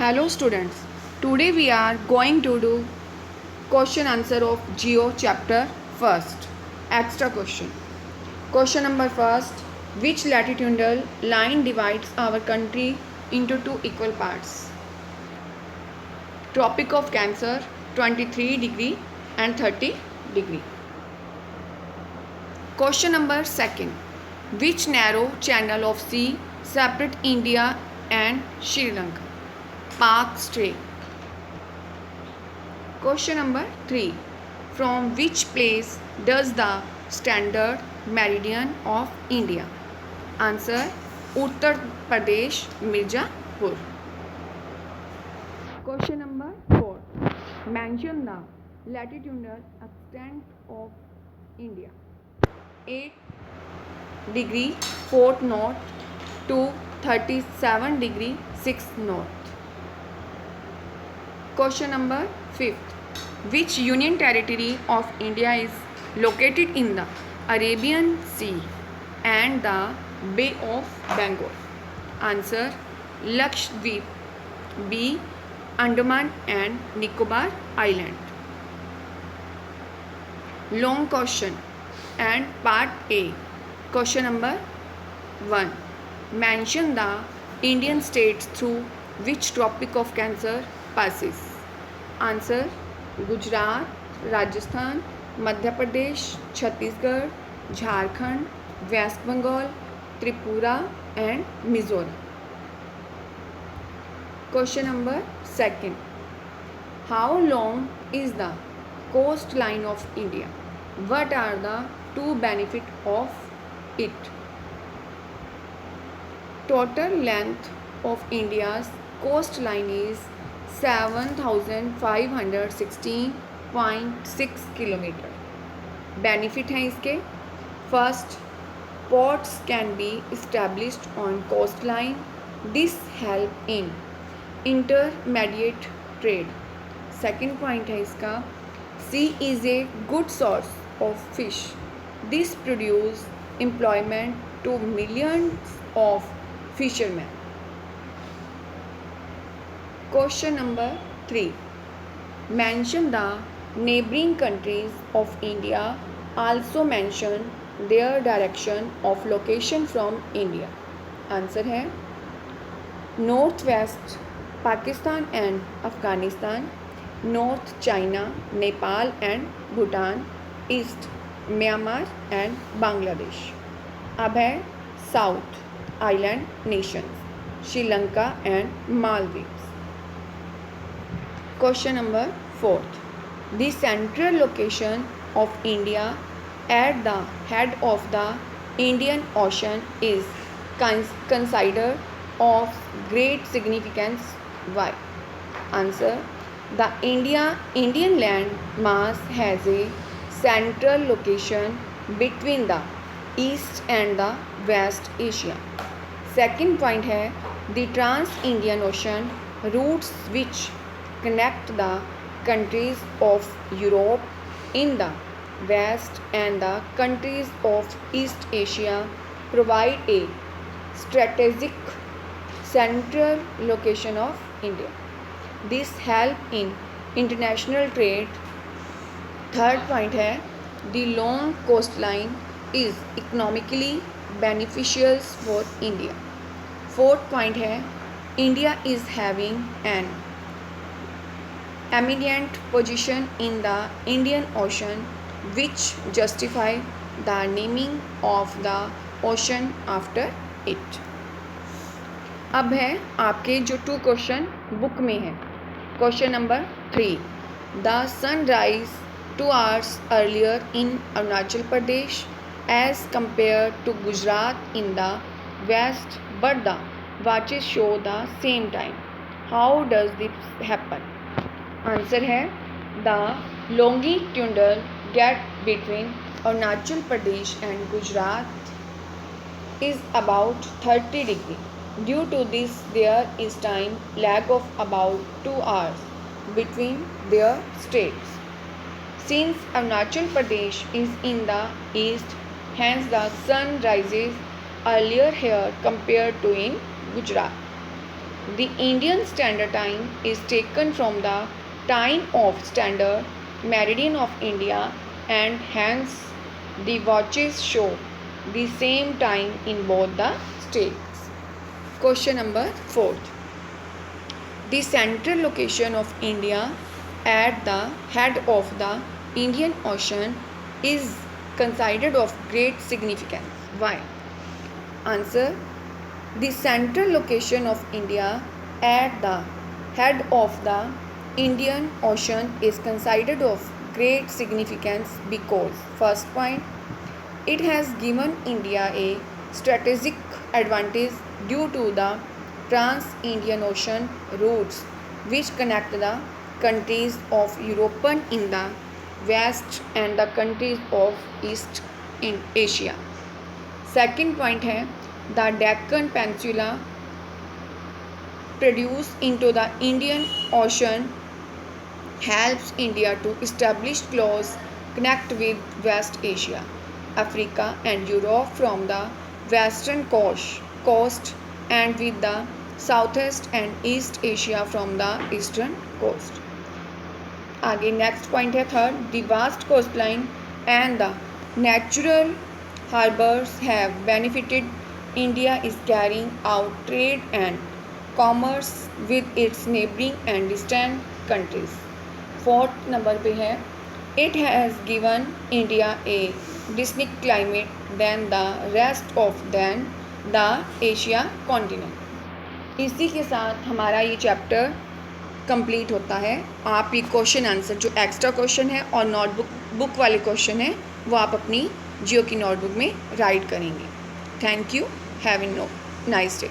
Hello students, today we are going to do question answer of Geo chapter first. Extra question. Question number first. Which latitudinal line divides our country into two equal parts? Tropic of Cancer 23 degree and 30 degree. Question number second. Which narrow channel of sea separate India and Sri Lanka? Park Strait. Question number 3. From which place does the standard meridian of India? Answer: Uttar Pradesh, Mirzapur. Question number 4. Mention the latitudinal extent of India. 8 degree 4 north to 37 degree 6 north. Question number 5. Which union territory of India is located in the Arabian Sea and the Bay of Bengal? Answer: Lakshadweep. B. Andaman and Nicobar Island. Long question and part A. Question number 1. Mention the Indian states through which Tropic of Cancer passes. Answer: Gujarat, Rajasthan, Madhya Pradesh, Chhattisgarh, Jharkhand, West Bengal, Tripura and Mizoram. Question number 2. How long is the coastline of India? What are the two benefits of it? Total length of India's coastline is 7516.6 kilometre. Benefit हैं इसके. First, ports can be established on coastline. This help in intermediate trade. Second point है इसका, sea is a good source of fish. This produce employment to millions of fishermen. Question number 3. Mention the neighboring countries of India. Also mention their direction of location from India. Answer है North West Pakistan and Afghanistan, North China, Nepal and Bhutan, East Myanmar and Bangladesh. अब है South Island Nations, Sri Lanka and Maldives. Question number 4. The central location of India at the head of the Indian Ocean is considered of great significance. Why? Answer: the Indian land mass has a central location between the East and the West Asia. Second point है, the Trans-Indian Ocean routes which connect the countries of Europe in the West and the countries of East Asia provide a strategic central location of India. This help in international trade. Third point है, the long coastline is economically beneficial for India. Fourth point है, India is having an eminent position in the Indian Ocean which justify the naming of the ocean after it. अब है आपके जो 2 question book में है. Question number 3. The sun rise 2 hours earlier in Arunachal Pradesh as compared to Gujarat in the west, but the watches show the same time. How does this happen? Answer है the longitudinal gap between Arunachal Pradesh and Gujarat is about 30 degree. Due to this, there is time lag of about 2 hours between their states. Since Arunachal Pradesh is in the east, hence the sun rises earlier here compared to in Gujarat. The Indian Standard Time is taken from the time of standard meridian of India, and hence the watches show the same time in both the states. Question number 4. The central location of India at the head of the Indian Ocean is considered of great significance. Why? Answer. The central location of India at the head of the Indian Ocean is considered of great significance because, first point, it has given India a strategic advantage due to the trans-Indian Ocean routes which connect the countries of Europe in the west and the countries of East in Asia. Second point है the Deccan Peninsula produce into the Indian Ocean helps India to establish close connect with West Asia, Africa and Europe from the western coast and with the Southeast and East Asia from the eastern coast. आगे next point है third, the vast coastline and the natural harbours have benefited India is carrying out trade and commerce with its neighbouring and distant countries. Fourth number पे है it has given India a distinct climate than the rest of than the Asia continent. इसी के साथ हमारा ये chapter complete होता है. आप ये क्वेश्चन आंसर जो एक्स्ट्रा क्वेश्चन है और नोटबुक वाले क्वेश्चन है वो आप अपनी जियो की नोटबुक में राइट करेंगे. Thank you. Have a nice day.